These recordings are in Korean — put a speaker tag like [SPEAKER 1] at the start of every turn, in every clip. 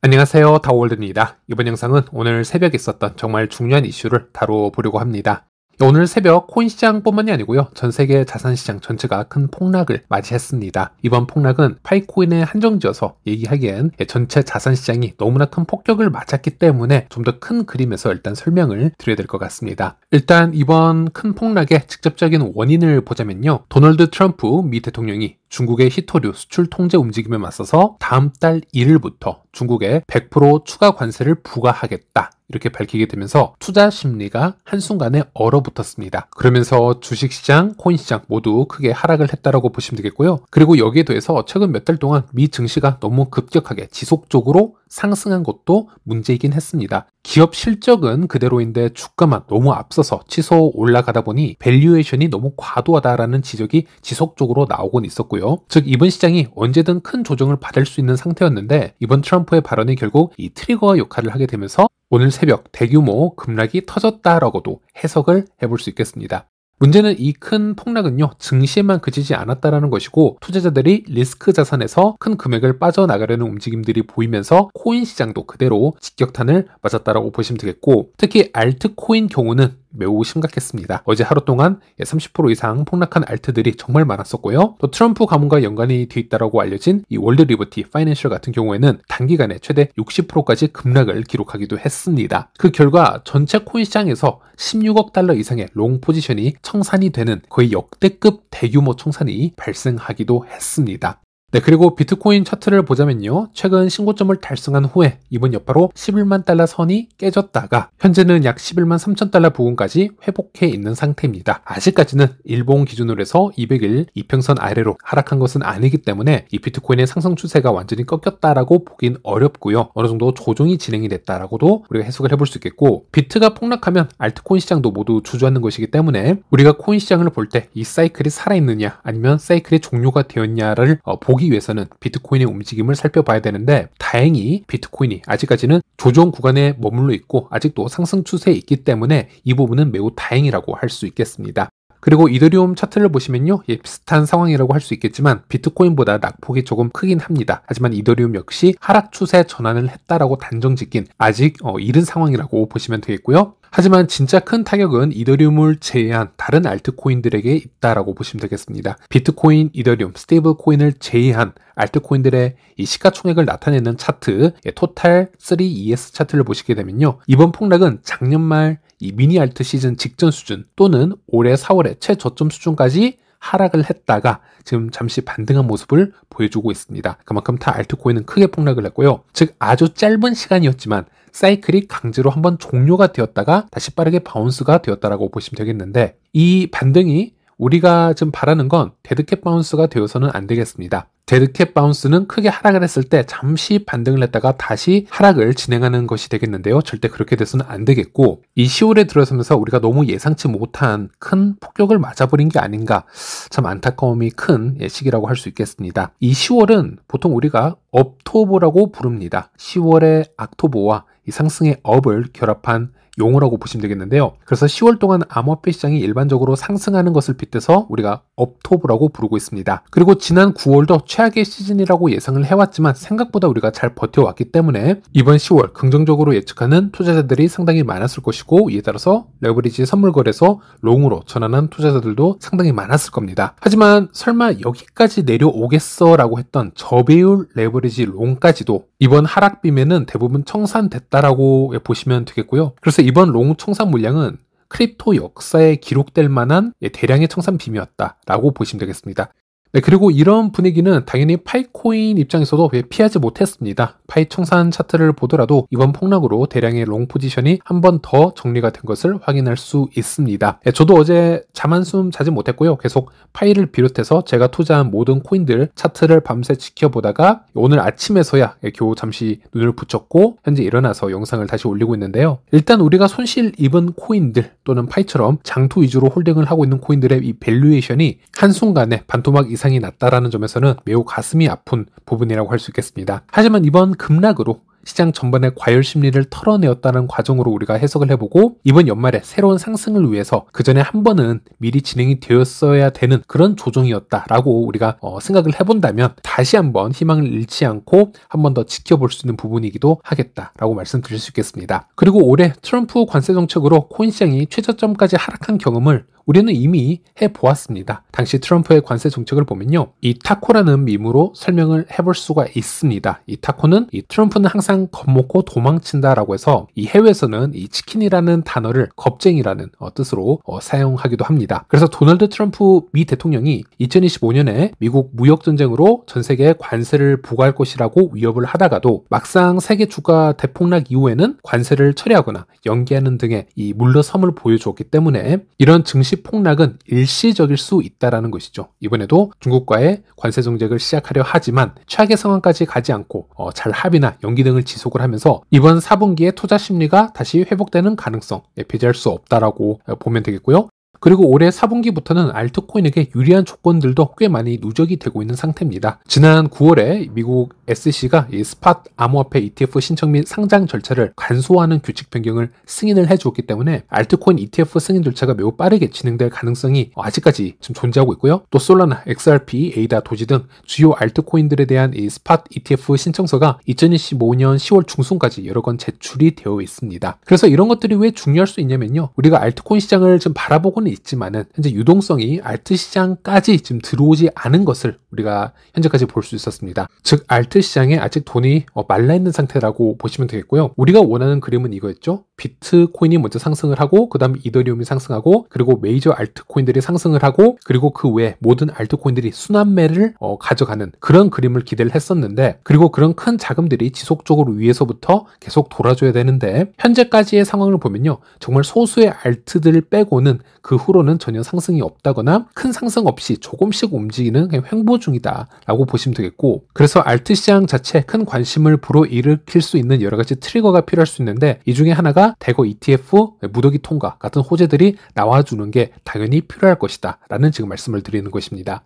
[SPEAKER 1] 안녕하세요, 다워월드입니다. 이번 영상은 오늘 새벽에 있었던 정말 중요한 이슈를 다뤄보려고 합니다. 오늘 새벽 코인 시장뿐만이 아니고요, 전 세계 자산시장 전체가 큰 폭락을 맞이했습니다. 이번 폭락은 파이코인에 한정지어서 얘기하기엔 전체 자산시장이 너무나 큰 폭격을 맞았기 때문에 좀 더 큰 그림에서 일단 설명을 드려야 될 것 같습니다. 일단 이번 큰 폭락의 직접적인 원인을 보자면요, 도널드 트럼프 미 대통령이 중국의 희토류 수출 통제 움직임에 맞서서 다음 달 1일부터 중국에 100% 추가 관세를 부과하겠다, 이렇게 밝히게 되면서 투자 심리가 한순간에 얼어붙었습니다. 그러면서 주식시장, 코인시장 모두 크게 하락을 했다라고 보시면 되겠고요. 그리고 여기에 더해서 최근 몇 달 동안 미 증시가 너무 급격하게 지속적으로 상승한 것도 문제이긴 했습니다. 기업 실적은 그대로인데 주가만 너무 앞서서 치솟아 올라가다 보니 밸류에이션이 너무 과도하다라는 지적이 지속적으로 나오곤 있었고요. 즉 이번 시장이 언제든 큰 조정을 받을 수 있는 상태였는데 이번 트럼프의 발언이 결국 이 트리거 역할을 하게 되면서 오늘 새벽 대규모 급락이 터졌다라고도 해석을 해볼 수 있겠습니다. 문제는 이 큰 폭락은요, 증시에만 그치지 않았다라는 것이고 투자자들이 리스크 자산에서 큰 금액을 빠져나가려는 움직임들이 보이면서 코인 시장도 그대로 직격탄을 맞았다라고 보시면 되겠고, 특히 알트코인 경우는 매우 심각했습니다. 어제 하루 동안 30% 이상 폭락한 알트들이 정말 많았었고요. 또 트럼프 가문과 연관이 돼 있다라고 알려진 이 월드 리버티 파이낸셜 같은 경우에는 단기간에 최대 60%까지 급락을 기록하기도 했습니다. 그 결과 전체 코인 시장에서 16억 달러 이상의 롱 포지션이 청산이 되는 거의 역대급 대규모 청산이 발생하기도 했습니다. 네, 그리고 비트코인 차트를 보자면요, 최근 신고점을 달성한 후에 이번 여파로 11만 달러 선이 깨졌다가 현재는 약 11만 3천 달러 부근까지 회복해 있는 상태입니다. 아직까지는 일본 기준으로 해서 200일 이평선 아래로 하락한 것은 아니기 때문에 이 비트코인의 상승 추세가 완전히 꺾였다라고 보긴 어렵고요, 어느 정도 조정이 진행이 됐다라고도 우리가 해석을 해볼 수 있겠고, 비트가 폭락하면 알트코인 시장도 모두 주저하는 것이기 때문에 우리가 코인 시장을 볼 때 이 사이클이 살아있느냐 아니면 사이클이 종료가 되었냐를 보기 위해서는 비트코인의 움직임을 살펴봐야 되는데, 다행히 비트코인이 아직까지는 조정 구간에 머물러 있고 아직도 상승 추세에 있기 때문에 이 부분은 매우 다행이라고 할 수 있겠습니다. 그리고 이더리움 차트를 보시면요, 비슷한 상황이라고 할 수 있겠지만 비트코인보다 낙폭이 조금 크긴 합니다. 하지만 이더리움 역시 하락 추세 전환을 했다라고 단정짓긴 아직 이른 상황이라고 보시면 되겠고요. 하지만 진짜 큰 타격은 이더리움을 제외한 다른 알트코인들에게 있다라고 보시면 되겠습니다. 비트코인, 이더리움, 스테이블 코인을 제외한 알트코인들의 이 시가총액을 나타내는 차트, 토탈 3ES 차트를 보시게 되면요, 이번 폭락은 작년 말 이 미니 알트 시즌 직전 수준 또는 올해 4월의 최저점 수준까지 하락을 했다가 지금 잠시 반등한 모습을 보여주고 있습니다. 그만큼 타 알트코인은 크게 폭락을 했고요. 즉 아주 짧은 시간이었지만 사이클이 강제로 한번 종료가 되었다가 다시 빠르게 바운스가 되었다라고 보시면 되겠는데, 이 반등이 우리가 지금 바라는 건 데드캣 바운스가 되어서는 안 되겠습니다. 데드캣 바운스는 크게 하락을 했을 때 잠시 반등을 했다가 다시 하락을 진행하는 것이 되겠는데요, 절대 그렇게 돼서는 안 되겠고, 이 10월에 들어서면서 우리가 너무 예상치 못한 큰 폭격을 맞아버린 게 아닌가, 참 안타까움이 큰 시기라고 할 수 있겠습니다. 이 10월은 보통 우리가 업토버라고 부릅니다. 10월의 악토버와 이 상승의 업을 결합한 용어라고 보시면 되겠는데요. 그래서 10월 동안 암호화폐 시장이 일반적으로 상승하는 것을 빗대서 우리가 업토브라고 부르고 있습니다. 그리고 지난 9월도 최악의 시즌이라고 예상을 해왔지만 생각보다 우리가 잘 버텨왔기 때문에 이번 10월 긍정적으로 예측하는 투자자들이 상당히 많았을 것이고, 이에 따라서 레버리지 선물 거래소 롱으로 전환한 투자자들도 상당히 많았을 겁니다. 하지만 설마 여기까지 내려오겠어 라고 했던 저배율 레버리지 롱까지도 이번 하락빔에는 대부분 청산됐다라고 보시면 되겠고요. 그래서 이번 롱 청산 물량은 크립토 역사에 기록될 만한 대량의 청산빔이었다라고 보시면 되겠습니다. 네, 그리고 이런 분위기는 당연히 파이코인 입장에서도 피하지 못했습니다. 파이 청산 차트를 보더라도 이번 폭락으로 대량의 롱 포지션이 한 번 더 정리가 된 것을 확인할 수 있습니다. 네, 저도 어제 잠 한숨 자지 못했고요. 계속 파이를 비롯해서 제가 투자한 모든 코인들 차트를 밤새 지켜보다가 오늘 아침에서야 겨우 잠시 눈을 붙였고 현재 일어나서 영상을 다시 올리고 있는데요. 일단 우리가 손실 입은 코인들 또는 파이처럼 장투 위주로 홀딩을 하고 있는 코인들의 이 밸류에이션이 한순간에 반토막 이상이 났다라는 점에서는 매우 가슴이 아픈 부분이라고 할 수 있겠습니다. 하지만 이번 급락으로 시장 전반의 과열 심리를 털어내었다는 과정으로 우리가 해석을 해보고 이번 연말에 새로운 상승을 위해서 그 전에 한 번은 미리 진행이 되었어야 되는 그런 조정이었다라고 우리가 생각을 해본다면 다시 한번 희망을 잃지 않고 한 번 더 지켜볼 수 있는 부분이기도 하겠다라고 말씀드릴 수 있겠습니다. 그리고 올해 트럼프 관세 정책으로 코인 시장이 최저점까지 하락한 경험을 우리는 이미 해보았습니다. 당시 트럼프의 관세 정책을 보면요, 이 타코라는 밈으로 설명을 해볼 수가 있습니다. 이 타코는 이 트럼프는 항상 겁먹고 도망친다라고 해서 이 해외에서는 이 치킨이라는 단어를 겁쟁이라는 뜻으로 사용하기도 합니다. 그래서 도널드 트럼프 미 대통령이 2025년에 미국 무역 전쟁으로 전 세계에 관세를 부과할 것이라고 위협을 하다가도 막상 세계 주가 대폭락 이후에는 관세를 처리하거나 연기하는 등의 이 물러섬을 보여주었기 때문에 이런 증시 폭락은 일시적일 수 있다라는 것이죠. 이번에도 중국과의 관세 정책을 시작하려 하지만 최악의 상황까지 가지 않고 잘 합의나 연기 등을 지속을 하면서 이번 4분기에 투자 심리가 다시 회복되는 가능성 배제할 수 없다라고 보면 되겠고요. 그리고 올해 4분기부터는 알트코인에게 유리한 조건들도 꽤 많이 누적이 되고 있는 상태입니다. 지난 9월에 미국 SEC가 이 스팟 암호화폐 ETF 신청 및 상장 절차를 간소화하는 규칙 변경을 승인을 해주었기 때문에 알트코인 ETF 승인 절차가 매우 빠르게 진행될 가능성이 아직까지 지금 존재하고 있고요. 또 솔라나, XRP, 에이다, 도지 등 주요 알트코인들에 대한 이 스팟 ETF 신청서가 2025년 10월 중순까지 여러 건 제출이 되어 있습니다. 그래서 이런 것들이 왜 중요할 수 있냐면요, 우리가 알트코인 시장을 지금 바라보고는 있지만은 현재 유동성이 알트 시장까지 지금 들어오지 않은 것을 우리가 현재까지 볼 수 있었습니다. 즉 알트 시장에 아직 돈이 말라있는 상태라고 보시면 되겠고요. 우리가 원하는 그림은 이거였죠. 비트코인이 먼저 상승을 하고 그 다음 이더리움이 상승하고 그리고 메이저 알트코인들이 상승을 하고 그리고 그 외에 모든 알트코인들이 순환매를 가져가는 그런 그림을 기대를 했었는데, 그리고 그런 큰 자금들이 지속적으로 위에서부터 계속 돌아줘야 되는데 현재까지의 상황을 보면요, 정말 소수의 알트들을 빼고는 그 후로는 전혀 상승이 없다거나 큰 상승 없이 조금씩 움직이는 그냥 횡보 중이다 라고 보시면 되겠고, 그래서 알트 시장 자체에 큰 관심을 불어일으킬 수 있는 여러 가지 트리거가 필요할 수 있는데 이 중에 하나가 대거 ETF, 무더기 통과 같은 호재들이 나와주는 게 당연히 필요할 것이다 라는 지금 말씀을 드리는 것입니다.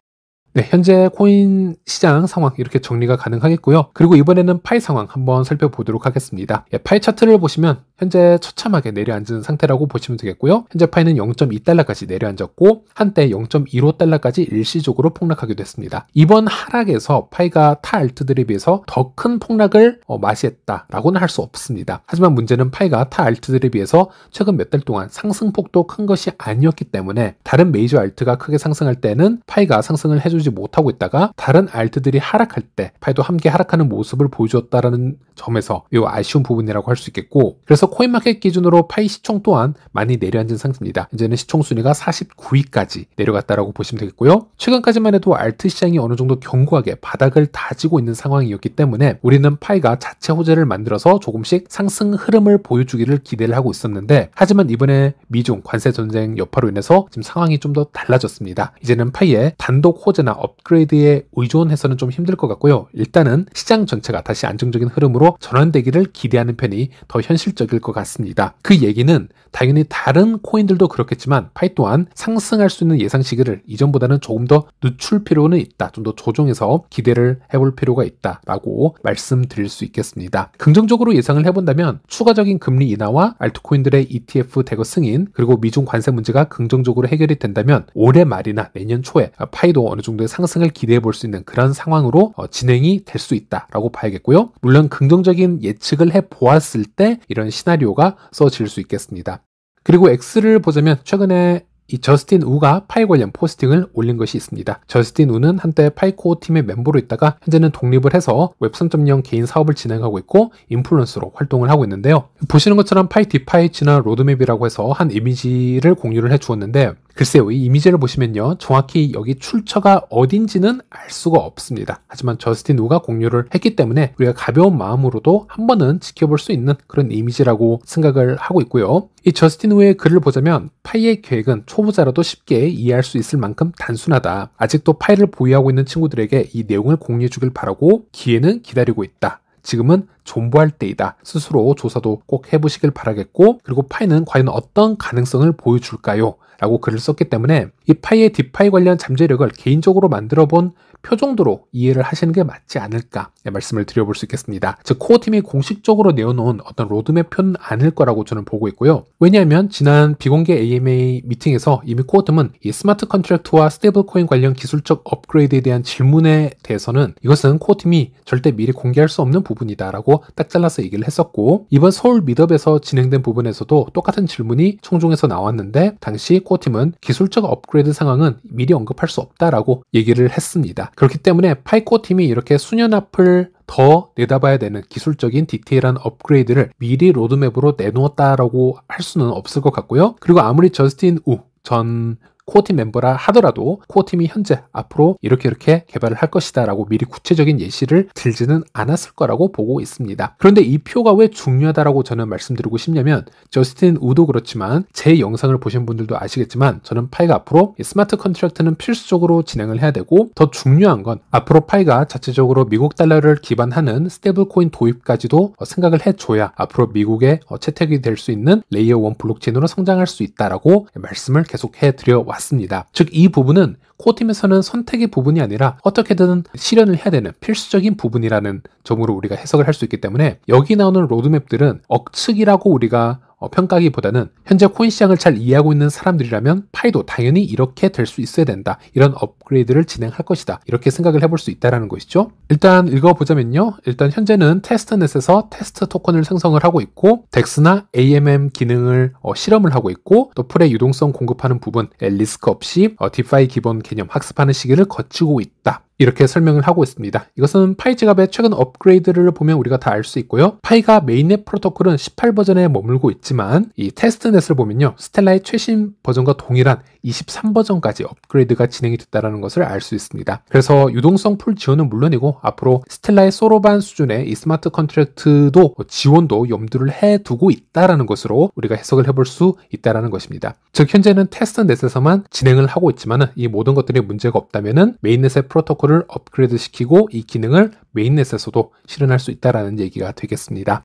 [SPEAKER 1] 네, 현재 코인 시장 상황 이렇게 정리가 가능하겠고요. 그리고 이번에는 파이 상황 한번 살펴보도록 하겠습니다. 파이 차트를 보시면 현재 처참하게 내려앉은 상태라고 보시면 되겠고요. 현재 파이는 0.2달러까지 내려앉았고 한때 0.15달러까지 일시적으로 폭락하기도 했습니다. 이번 하락에서 파이가 타 알트들에 비해서 더 큰 폭락을 맞이했다라고는 할 수 없습니다. 하지만 문제는 파이가 타 알트들에 비해서 최근 몇 달 동안 상승폭도 큰 것이 아니었기 때문에 다른 메이저 알트가 크게 상승할 때는 파이가 상승을 해주지 못하고 있다가 다른 알트들이 하락할 때 파이도 함께 하락하는 모습을 보여주었다라는 점에서 매우 아쉬운 부분이라고 할 수 있겠고, 그래서 코인마켓 기준으로 파이 시총 또한 많이 내려앉은 상태입니다. 이제는 시총 순위가 49위까지 내려갔다라고 보시면 되겠고요. 최근까지만 해도 알트 시장이 어느 정도 견고하게 바닥을 다지고 있는 상황이었기 때문에 우리는 파이가 자체 호재를 만들어서 조금씩 상승 흐름을 보여주기를 기대를 하고 있었는데, 하지만 이번에 미중 관세 전쟁 여파로 인해서 지금 상황이 좀 더 달라졌습니다. 이제는 파이의 단독 호재나 업그레이드에 의존해서는 좀 힘들 것 같고요. 일단은 시장 전체가 다시 안정적인 흐름으로 전환되기를 기대하는 편이 더 현실적일 것 같습니다. 그 얘기는 당연히 다른 코인들도 그렇겠지만 파이 또한 상승할 수 있는 예상 시기를 이전보다는 조금 더 늦출 필요는 있다. 좀 더 조정해서 기대를 해볼 필요가 있다라고 말씀드릴 수 있겠습니다. 긍정적으로 예상을 해본다면 추가적인 금리 인하와 알트코인들의 ETF 대거 승인, 그리고 미중 관세 문제가 긍정적으로 해결이 된다면 올해 말이나 내년 초에 파이도 어느 정도의 상승을 기대해 볼 수 있는 그런 상황으로 진행이 될 수 있다라고 봐야겠고요. 물론 긍정적인 예측을 해보았을 때 이런 시나리오가 써질 수 있겠습니다. 그리고 X를 보자면 최근에 이 저스틴 우가 파이 관련 포스팅을 올린 것이 있습니다. 저스틴 우는 한때 파이코어 팀의 멤버로 있다가 현재는 독립을 해서 웹 3.0 개인 사업을 진행하고 있고 인플루언서로 활동을 하고 있는데요. 보시는 것처럼 파이 디파이 진화 로드맵이라고 해서 한 이미지를 공유를 해주었는데, 글쎄요, 이 이미지를 보시면요, 정확히 여기 출처가 어딘지는 알 수가 없습니다. 하지만 저스틴 우가 공유를 했기 때문에 우리가 가벼운 마음으로도 한 번은 지켜볼 수 있는 그런 이미지라고 생각을 하고 있고요. 이 저스틴 우의 글을 보자면 파이의 계획은 초보자라도 쉽게 이해할 수 있을 만큼 단순하다. 아직도 파이를 보유하고 있는 친구들에게 이 내용을 공유해 주길 바라고 기회는 기다리고 있다. 지금은 존버할 때이다. 스스로 조사도 꼭 해보시길 바라겠고, 그리고 파이는 과연 어떤 가능성을 보여줄까요? 라고 글을 썼기 때문에 이 파이의 디파이 관련 잠재력을 개인적으로 만들어 본 표 정도로 이해를 하시는 게 맞지 않을까 말씀을 드려볼 수 있겠습니다. 즉 코어팀이 공식적으로 내어놓은 어떤 로드맵 표는 아닐 거라고 저는 보고 있고요. 왜냐하면 지난 비공개 AMA 미팅에서 이미 코어팀은 이 스마트 컨트랙트와 스테이블 코인 관련 기술적 업그레이드에 대한 질문에 대해서는 이것은 코어팀이 절대 미리 공개할 수 없는 부분이다 라고 딱 잘라서 얘기를 했었고, 이번 서울 미드업에서 진행된 부분에서도 똑같은 질문이 청중에서 나왔는데 당시 코어팀은 기술적 업그레이드 상황은 미리 언급할 수 없다라고 얘기를 했습니다. 그렇기 때문에 파이코어 팀이 이렇게 수년 앞을 더 내다봐야 되는 기술적인 디테일한 업그레이드를 미리 로드맵으로 내놓았다라고 할 수는 없을 것 같고요. 그리고 아무리 저스틴 우 전 코어팀 멤버라 하더라도 코어팀이 현재 앞으로 이렇게 개발을 할 것이다 라고 미리 구체적인 예시를 들지는 않았을 거라고 보고 있습니다. 그런데 이 표가 왜 중요하다라고 저는 말씀드리고 싶냐면, 저스틴 우도 그렇지만 제 영상을 보신 분들도 아시겠지만 저는 파이가 앞으로 스마트 컨트랙트는 필수적으로 진행을 해야 되고, 더 중요한 건 앞으로 파이가 자체적으로 미국 달러를 기반하는 스테이블 코인 도입까지도 생각을 해줘야 앞으로 미국의 채택이 될 수 있는 레이어 1 블록체인으로 성장할 수 있다라고 말씀을 계속 해드려 왔습니다. 즉 이 부분은 코어팀에서는 선택의 부분이 아니라 어떻게든 실현을 해야 되는 필수적인 부분이라는 점으로 우리가 해석을 할 수 있기 때문에 여기 나오는 로드맵들은 억측이라고 우리가 평가하기보다는 현재 코인 시장을 잘 이해하고 있는 사람들이라면 파이도 당연히 이렇게 될 수 있어야 된다, 이런 업그레이드를 진행할 것이다, 이렇게 생각을 해볼 수 있다는 것이죠. 일단 읽어보자면요, 일단 현재는 테스트넷에서 테스트 토큰을 생성을 하고 있고, 덱스나 AMM 기능을 실험을 하고 있고, 또 풀의 유동성 공급하는 부분 리스크 없이 디파이 기본 개념 학습하는 시기를 거치고 있다, 이렇게 설명을 하고 있습니다. 이것은 파이 지갑의 최근 업그레이드를 보면 우리가 다 알 수 있고요. 파이가 메인넷 프로토콜은 18버전에 머물고 있지만 이 테스트넷을 보면요, 스텔라의 최신 버전과 동일한 23버전까지 업그레이드가 진행이 됐다는 것을 알 수 있습니다. 그래서 유동성 풀 지원은 물론이고 앞으로 스텔라의 소로반 수준의 이 스마트 컨트랙트도 지원도 염두를 해두고 있다는 것으로 우리가 해석을 해볼 수 있다는 것입니다. 즉 현재는 테스트넷에서만 진행을 하고 있지만 이 모든 것들이 문제가 없다면 메인넷의 프로토콜을 업그레이드 시키고 이 기능을 메인넷에서도 실현할 수 있다는 얘기가 되겠습니다.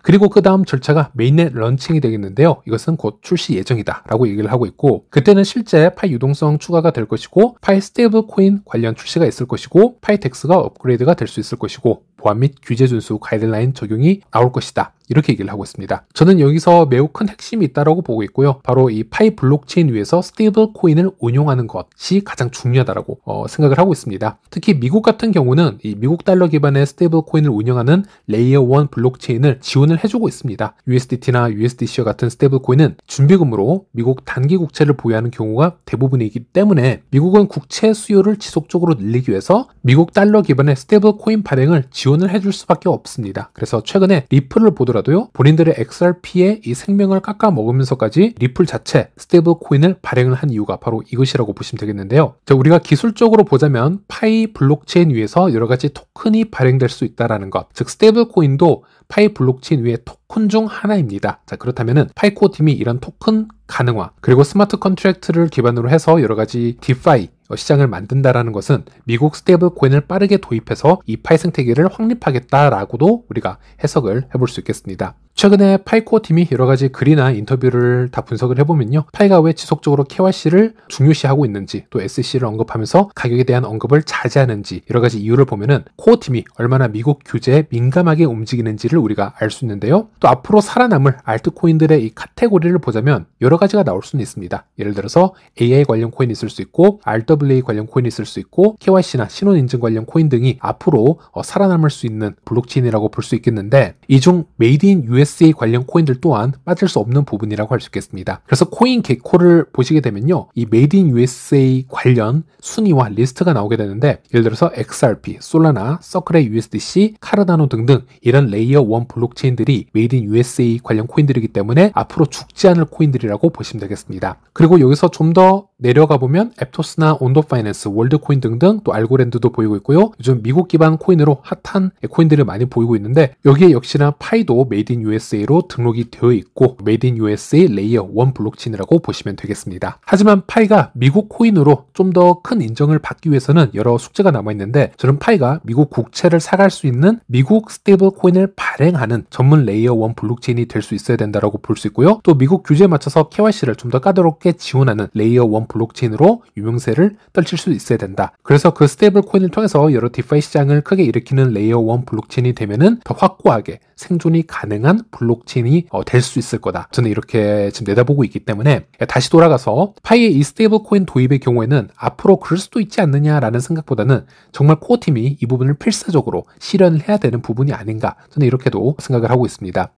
[SPEAKER 1] 그리고 그 다음 절차가 메인넷 런칭이 되겠는데요. 이것은 곧 출시 예정이다 라고 얘기를 하고 있고, 그때는 실제 파이 유동성 추가가 될 것이고, 파이 스테이블 코인 관련 출시가 있을 것이고, 파이 덱스가 업그레이드가 될 수 있을 것이고, 보안 및 규제 준수 가이드라인 적용이 나올 것이다, 이렇게 얘기를 하고 있습니다. 저는 여기서 매우 큰 핵심이 있다고 보고 있고요. 바로 이 파이 블록체인 위에서 스테이블 코인을 운용하는 것이 가장 중요하다고 생각을 하고 있습니다. 특히 미국 같은 경우는 이 미국 달러 기반의 스테이블 코인을 운영하는 레이어 1 블록체인을 지원을 해주고 있습니다. USDT나 USDC와 같은 스테이블 코인은 준비금으로 미국 단기 국채를 보유하는 경우가 대부분이기 때문에 미국은 국채 수요를 지속적으로 늘리기 위해서 미국 달러 기반의 스테이블 코인 발행을 지원을 해줄 수밖에 없습니다. 그래서 최근에 리플을 보더라도요, 본인들의 XRP의 이 생명을 깎아 먹으면서까지 리플 자체 스테이블 코인을 발행을 한 이유가 바로 이것이라고 보시면 되겠는데요. 자, 우리가 기술적으로 보자면 파이 블록체인 위에서 여러 가지 토큰이 발행될 수 있다는 것, 즉 스테이블 코인도 파이 블록체인 위의 토큰 중 하나입니다. 자, 그렇다면은 파이코어 팀이 이런 토큰 가능화, 그리고 스마트 컨트랙트를 기반으로 해서 여러 가지 디파이 시장을 만든다라는 것은 미국 스테이블 코인을 빠르게 도입해서 이 파이 생태계를 확립하겠다라고도 우리가 해석을 해볼 수 있겠습니다. 최근에 파이코어 팀이 여러 가지 글이나 인터뷰를 다 분석을 해보면요, 파이가 왜 지속적으로 KYC를 중요시하고 있는지, 또 SEC를 언급하면서 가격에 대한 언급을 자제하는지 여러 가지 이유를 보면은 코어 팀이 얼마나 미국 규제에 민감하게 움직이는지를 우리가 알 수 있는데요. 또 앞으로 살아남을 알트코인들의 이 카테고리를 보자면 여러 가지가 나올 수는 있습니다. 예를 들어서 AI 관련 코인이 있을 수 있고, RWA 관련 코인이 있을 수 있고, KYC나 신원 인증 관련 코인 등이 앞으로 살아남을 수 있는 블록체인이라고 볼 수 있겠는데, 이 중 메이드 인 USA 관련 코인들 또한 빠질 수 없는 부분이라고 할 수 있겠습니다. 그래서 코인 개코를 보시게 되면요, 이 메이드 인 USA 관련 순위와 리스트가 나오게 되는데, 예를 들어서 XRP, 솔라나, 서클의 USDC, 카르다노 등등 이런 레이어 1 블록체인들이 메이드 인 USA 관련 코인들이기 때문에 앞으로 죽지 않을 코인들이라고 보시면 되겠습니다. 그리고 여기서 좀 더 내려가 보면 앱토스나 온도 파이낸스, 월드코인 등등 또 알고랜드도 보이고 있고요. 요즘 미국 기반 코인으로 핫한 코인들이 많이 보이고 있는데, 여기에 역시나 파이도 메이드 인 USA로 등록이 되어 있고 Made in USA 레이어 1 블록체인이라고 보시면 되겠습니다. 하지만 파이가 미국 코인으로 좀 더 큰 인정을 받기 위해서는 여러 숙제가 남아있는데, 저는 파이가 미국 국채를 사갈 수 있는 미국 스테이블 코인을 발행하는 전문 레이어 1 블록체인이 될 수 있어야 된다고 볼 수 있고요. 또 미국 규제에 맞춰서 KYC를 좀 더 까다롭게 지원하는 레이어 1 블록체인으로 유명세를 떨칠 수 있어야 된다. 그래서 그 스테이블 코인을 통해서 여러 디파이 시장을 크게 일으키는 레이어 1 블록체인이 되면은 더 확고하게 생존이 가능한 블록체인이 될 수 있을 거다. 저는 이렇게 지금 내다보고 있기 때문에, 다시 돌아가서 파이의 이 스테이블 코인 도입의 경우에는 앞으로 그럴 수도 있지 않느냐라는 생각보다는 정말 코어팀이 이 부분을 필사적으로 실현을 해야 되는 부분이 아닌가, 저는 이렇게도 생각을 하고 있습니다.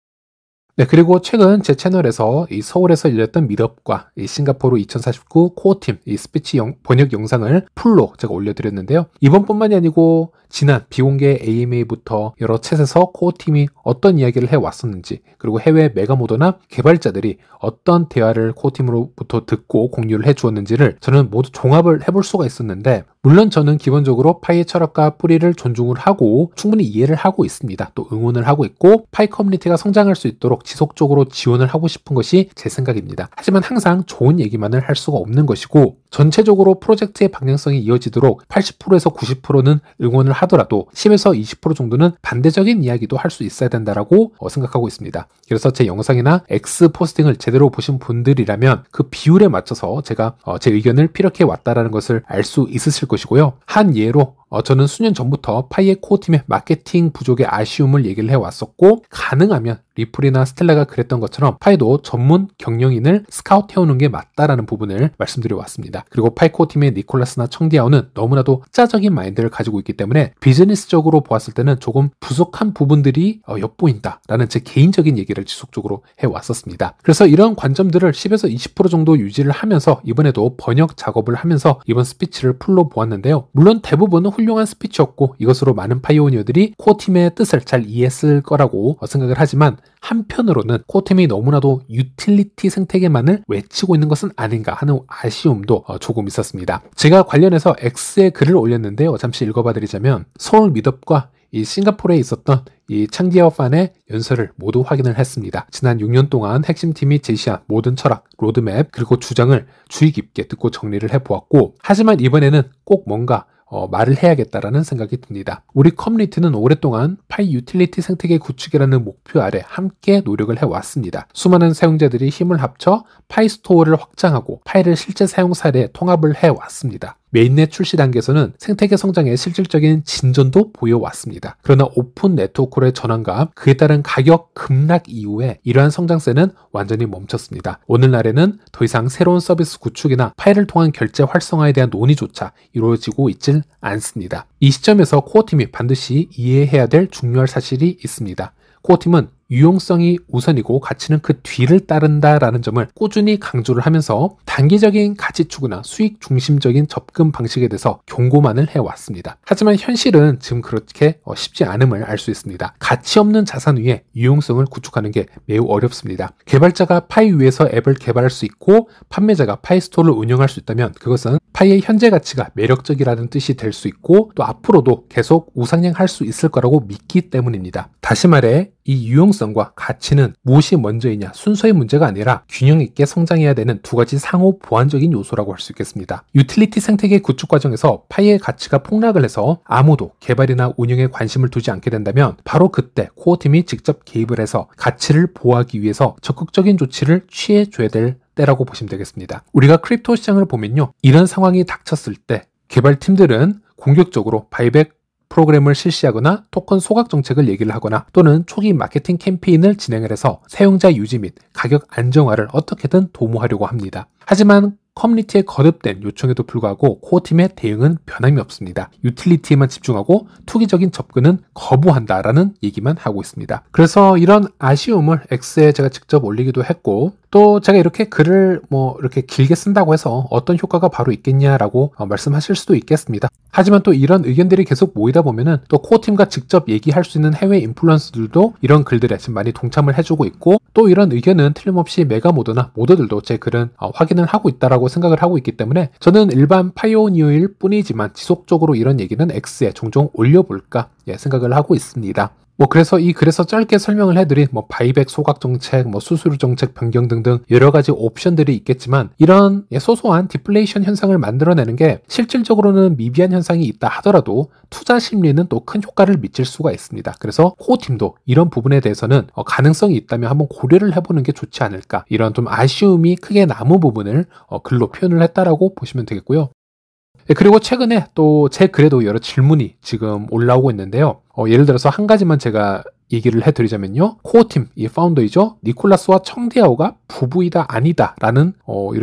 [SPEAKER 1] 네, 그리고 최근 제 채널에서 이 서울에서 열렸던 미트업과 이 싱가포르 2049 코어팀 이 스피치 번역 영상을 풀로 제가 올려드렸는데요. 이번뿐만이 아니고 지난 비공개 AMA부터 여러 챗에서 코어팀이 어떤 이야기를 해왔었는지, 그리고 해외 메가모더나 개발자들이 어떤 대화를 코어팀으로부터 듣고 공유를 해주었는지를 저는 모두 종합을 해볼 수가 있었는데, 물론 저는 기본적으로 파이의 철학과 뿌리를 존중을 하고 충분히 이해를 하고 있습니다. 또 응원을 하고 있고 파이 커뮤니티가 성장할 수 있도록 지속적으로 지원을 하고 싶은 것이 제 생각입니다. 하지만 항상 좋은 얘기만을 할 수가 없는 것이고, 전체적으로 프로젝트의 방향성이 이어지도록 80%에서 90%는 응원을 하더라도 10에서 20% 정도는 반대적인 이야기도 할 수 있어야 된다라고 생각하고 있습니다. 그래서 제 영상이나 X 포스팅을 제대로 보신 분들이라면 그 비율에 맞춰서 제가 제 의견을 피력해 왔다라는 것을 알 수 있으실 것이고요. 한 예로 저는 수년 전부터 파이의 코어팀의 마케팅 부족의 아쉬움을 얘기를 해왔었고, 가능하면 리플이나 스텔라가 그랬던 것처럼 파이도 전문 경영인을 스카우트해오는 게 맞다라는 부분을 말씀드려왔습니다. 그리고 파이 코어팀의 니콜라스나 청디아오는 너무나도 학자적인 마인드를 가지고 있기 때문에 비즈니스적으로 보았을 때는 조금 부족한 부분들이 엿보인다라는 제 개인적인 얘기를 지속적으로 해왔었습니다. 그래서 이런 관점들을 10에서 20% 정도 유지를 하면서 이번에도 번역 작업을 하면서 이번 스피치를 풀로 보았는데요. 물론 대부분은 훌륭한 스피치였고 이것으로 많은 파이오니어들이 코어팀의 뜻을 잘 이해했을 거라고 생각을 하지만, 한편으로는 코어팀이 너무나도 유틸리티 생태계만을 외치고 있는 것은 아닌가 하는 아쉬움도 조금 있었습니다. 제가 관련해서 X에 글을 올렸는데요. 잠시 읽어봐 드리자면, 서울 미트업과 이 싱가포르에 있었던 이 창디아오 판의 연설을 모두 확인을 했습니다. 지난 6년 동안 핵심팀이 제시한 모든 철학, 로드맵, 그리고 주장을 주의 깊게 듣고 정리를 해보았고, 하지만 이번에는 꼭 뭔가 말을 해야겠다라는 생각이 듭니다. 우리 커뮤니티는 오랫동안 파이 유틸리티 생태계 구축이라는 목표 아래 함께 노력을 해왔습니다. 수많은 사용자들이 힘을 합쳐 파이 스토어를 확장하고 파이를 실제 사용 사례에 통합을 해왔습니다. 메인넷 출시 단계에서는 생태계 성장에 실질적인 진전도 보여왔습니다. 그러나 오픈 네트워크로의 전환과 그에 따른 가격 급락 이후에 이러한 성장세는 완전히 멈췄습니다. 오늘날에는 더 이상 새로운 서비스 구축이나 파일을 통한 결제 활성화에 대한 논의조차 이루어지고 있질 않습니다. 이 시점에서 코어팀이 반드시 이해해야 될 중요한 사실이 있습니다. 코어팀은 유용성이 우선이고 가치는 그 뒤를 따른다라는 점을 꾸준히 강조를 하면서 단기적인 가치 추구나 수익 중심적인 접근 방식에 대해서 경고만을 해왔습니다. 하지만 현실은 지금 그렇게 쉽지 않음을 알 수 있습니다. 가치 없는 자산 위에 유용성을 구축하는 게 매우 어렵습니다. 개발자가 파이 위에서 앱을 개발할 수 있고 판매자가 파이 스토어를 운영할 수 있다면 그것은 파이의 현재 가치가 매력적이라는 뜻이 될 수 있고, 또 앞으로도 계속 우상향할 수 있을 거라고 믿기 때문입니다. 다시 말해 이 유용성과 가치는 무엇이 먼저이냐 순서의 문제가 아니라 균형 있게 성장해야 되는 두 가지 상호 보완적인 요소라고 할 수 있겠습니다. 유틸리티 생태계 구축 과정에서 파이의 가치가 폭락을 해서 아무도 개발이나 운영에 관심을 두지 않게 된다면 바로 그때 코어팀이 직접 개입을 해서 가치를 보호하기 위해서 적극적인 조치를 취해줘야 될 때라고 보시면 되겠습니다. 우리가 크립토 시장을 보면요, 이런 상황이 닥쳤을 때 개발팀들은 공격적으로 바이백 프로그램을 실시하거나 토큰 소각 정책을 얘기를 하거나 또는 초기 마케팅 캠페인을 진행을 해서 사용자 유지 및 가격 안정화를 어떻게든 도모하려고 합니다. 하지만 커뮤니티의 거듭된 요청에도 불구하고 코어팀의 대응은 변함이 없습니다. 유틸리티에만 집중하고 투기적인 접근은 거부한다라는 얘기만 하고 있습니다. 그래서 이런 아쉬움을 X에 제가 직접 올리기도 했고, 또 제가 이렇게 글을 이렇게 길게 쓴다고 해서 어떤 효과가 바로 있겠냐라고 말씀하실 수도 있겠습니다. 하지만 또 이런 의견들이 계속 모이다 보면은 또 코어팀과 직접 얘기할 수 있는 해외 인플루언서들도 이런 글들에 지금 많이 동참을 해주고 있고, 또 이런 의견은 틀림없이 메가모더나 모더들도 제 글은 확인을 하고 있다라고 생각을 하고 있기 때문에 저는 일반 파이오니어일 뿐이지만 지속적으로 이런 얘기는 X에 종종 올려볼까 생각을 하고 있습니다. 그래서 이 글에서 짧게 설명을 해드린 바이백 소각 정책, 수수료 정책 변경 등등 여러 가지 옵션들이 있겠지만 이런 소소한 디플레이션 현상을 만들어내는 게 실질적으로는 미비한 현상이 있다 하더라도 투자 심리는 또 큰 효과를 미칠 수가 있습니다. 그래서 코어 팀도 이런 부분에 대해서는 가능성이 있다면 한번 고려를 해보는 게 좋지 않을까, 이런 좀 아쉬움이 크게 남은 부분을 글로 표현을 했다라고 보시면 되겠고요. 그리고 최근에 또 제 글에도 여러 질문이 지금 올라오고 있는데요. 예를 들어서 한 가지만 제가 얘기를 해드리자면요. 코어팀, 이 파운더이죠. 니콜라스와 청디아오가 부부이다 아니다 라는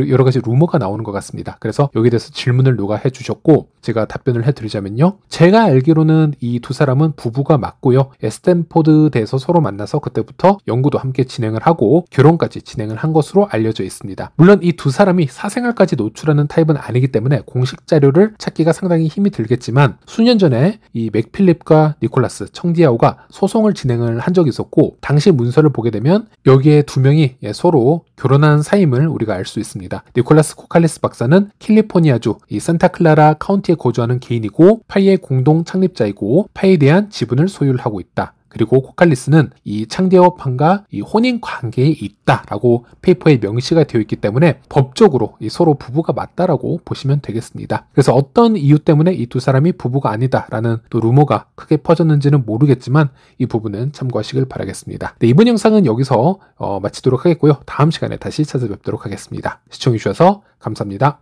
[SPEAKER 1] 여러 가지 루머가 나오는 것 같습니다. 그래서 여기에 대해서 질문을 누가 해주셨고 제가 답변을 해드리자면요. 제가 알기로는 이 두 사람은 부부가 맞고요. 스탠포드대에서 서로 만나서 그때부터 연구도 함께 진행을 하고 결혼까지 진행을 한 것으로 알려져 있습니다. 물론 이 두 사람이 사생활까지 노출하는 타입은 아니기 때문에 공식 자료를 찾기가 상당히 힘이 들겠지만 수년 전에 이 맥필립과 니콜라스, 청디아오가 소송을 진행을 한 적이 있었고 당시 문서를 보게 되면 여기에 두 명이 서로 결혼한 사임을 우리가 알 수 있습니다. 니콜라스 코칼리스 박사는 캘리포니아주 이 산타클라라 카운티에 거주하는 개인이고 파이의 공동 창립자이고 파이에 대한 지분을 소유를 하고 있다. 그리고 코칼리스는 이 창디아오판과 이 혼인 관계에 있다라고 페이퍼에 명시가 되어 있기 때문에 법적으로 이 서로 부부가 맞다라고 보시면 되겠습니다. 그래서 어떤 이유 때문에 이 두 사람이 부부가 아니다라는 또 루머가 크게 퍼졌는지는 모르겠지만 이 부분은 참고하시길 바라겠습니다. 네, 이번 영상은 여기서 마치도록 하겠고요. 다음 시간에 다시 찾아뵙도록 하겠습니다. 시청해주셔서 감사합니다.